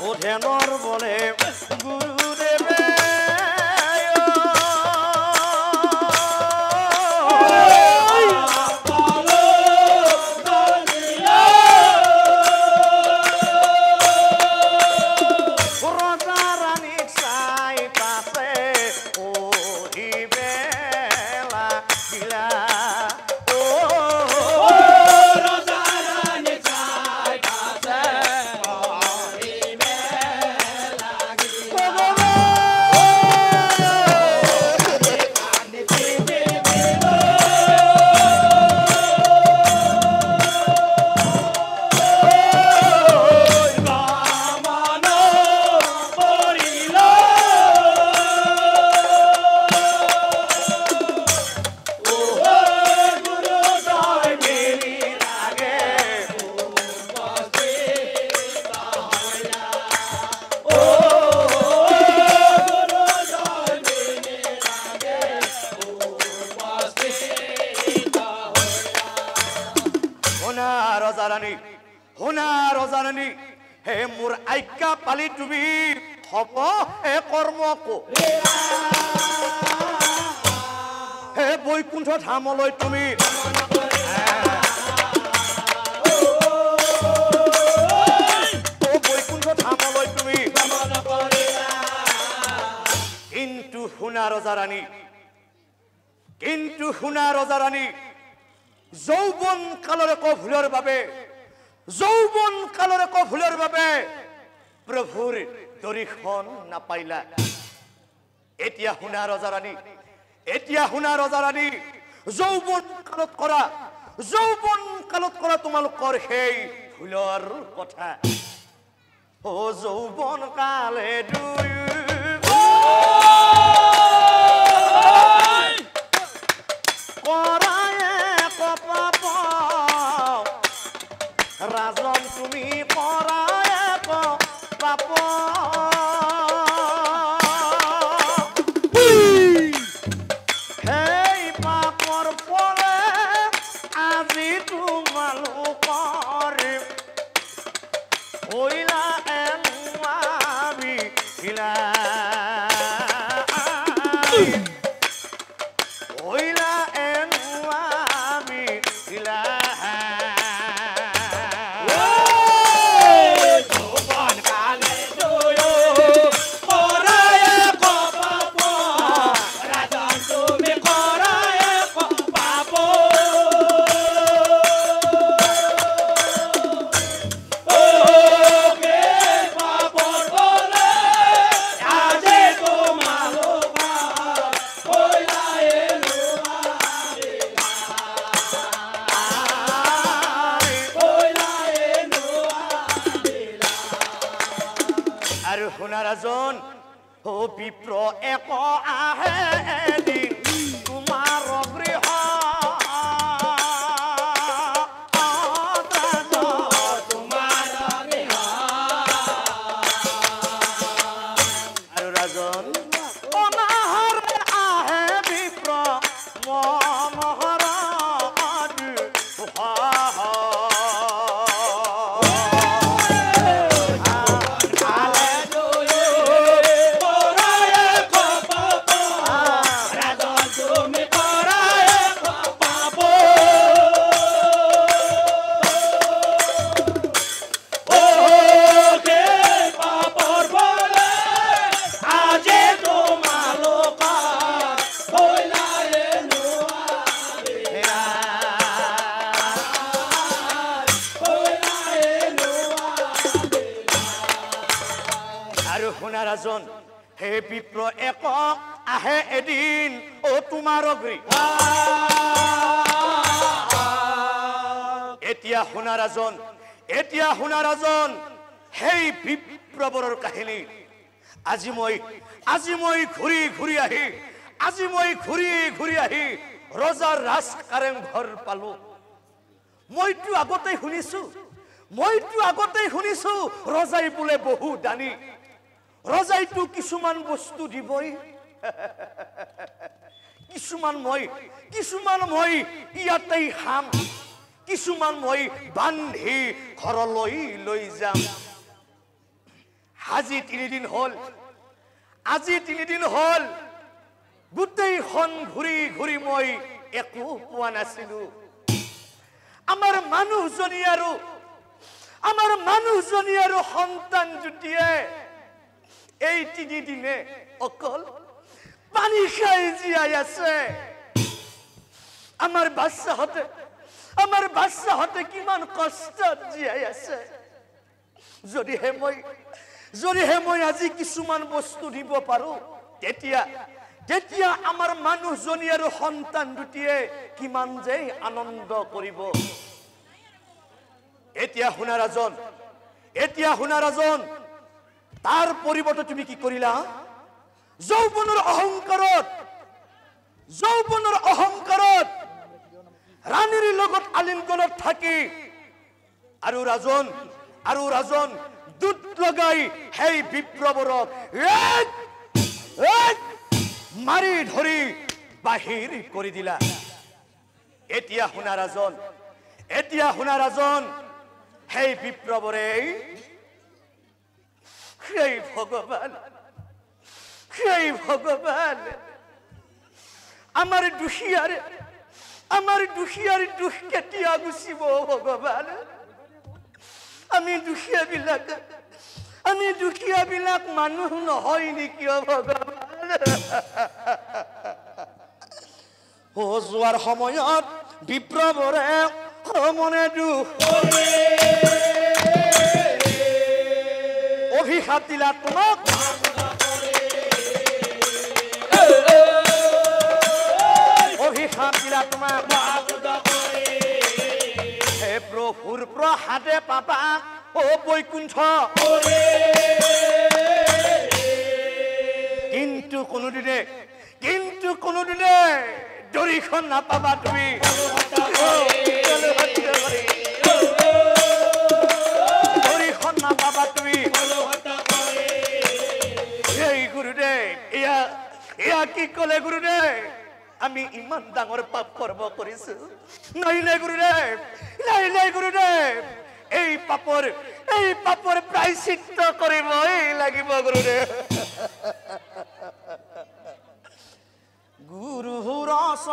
ও ধ্যানৰ বলে গুৰুদেৱে হে মোৰ আজ্ঞা পালি তুমি হব হে কৰ্মকো হে বৈকুণ্ঠ ধামলৈ তুমি বৈকুণ্ঠ ধামলৈ তুমি কিন্তু শুনা ৰজা ৰাণী যৌৱন কালৰ একো ভুলৰ বাবে প্ৰভুৰ দৰিখন নাপাইলা এতিয়া শুনা ৰজা ৰাণী যৌৱন কালত কৰা তোমালোকৰ সেই ভুলৰ কথা ও যৌৱন কালে ৰাজন তুমি কৰা এক পাপ সেই পাপৰ ফলে আজি তোমালোকৰ হৈলা এনুৱাবি ৰাজন ও বিপ্ৰ এক আহে এদিন তোমাৰ গৃহ আৰু ৰাজন অনাহৰে আহে বিপ্ৰ মনোহৰ ৰাজন হে বিপ্ৰ এক আহে এদিন ও তোমাৰ গৃহ এতিয়া শুনা ৰাজন সেই বিপ্ৰবৰৰ কাহিনী আজি মই ঘূৰি আহি ৰজাৰ ৰাজ কাৰেংঘৰ পালো মইতো আগতেই শুনিছো ৰজাই বোলে বহু দানী ৰজাইটো কিছুমান বস্তু দিবই কিছুমান মই ইয়াতেই খাম কিছুমান মই বান্ধি ঘৰলৈ লৈ যাম আজি 3 দিন হল আজি 3 দিন হল গোটেইখন ঘূৰি ঘূৰি মই একো পোৱা নাছিলো আমাৰ মানুহজনী আৰু সন্তান জুটিয়ে এই 3 দিনে অকল পানী খাই জীয়াই আছে আমাৰ বাচ্চাহঁতে কিমান কষ্টত জীয়াই আছে যদিহে মই আজি কিছুমান বস্তু দিব পাৰো তেতিয়া আমাৰ মানুহজনী আৰু সন্তান দুটিয়ে কিমান যে আনন্দ কৰিব এতিয়া শুনা ৰাজন তাৰ পৰিৱৰ্তে তুমি কি কৰিলা যৌৱনৰ অহংকাৰত ৰাণীৰ লগত আলিংগনত থাকি আৰু ৰাজন দুধ লগাই সেই বিপ্লৱৰক মাৰি ধৰি বাহিৰ কৰি দিলা এতিয়া শুনা ৰাজন সেই বিপ্লৱৰে সেই ভগৱান আমাৰ দুখীয়াৰ দুখ কেতিয়া গুচিব ভগৱান আমি দুখীয়াবিলাক মানুহ নহয় নেকি ভগৱান যোৱাৰ সময়ত বিপ্লৱৰে মনে দুখ অভিশাপ দিলা তোমাক হে প্ৰভুৰ প্ৰসাদে পাবা ও বৈকুণ্ঠ কিন্তু কোনোদিনে দৰিখন নাপাবা তুমি দৰিখন নাপাবা তুমি এই গুৰুদেৱ এয়া কি কলে গুৰুদেৱ আমি ইমান ডাঙৰ পাপ কৰ্ম কৰিছো নাই গুৰুদেৱ এই পাপৰ প্ৰায়শ্চিত্ত কৰিবই লাগিব গুৰুদেৱ গুৰু ৰস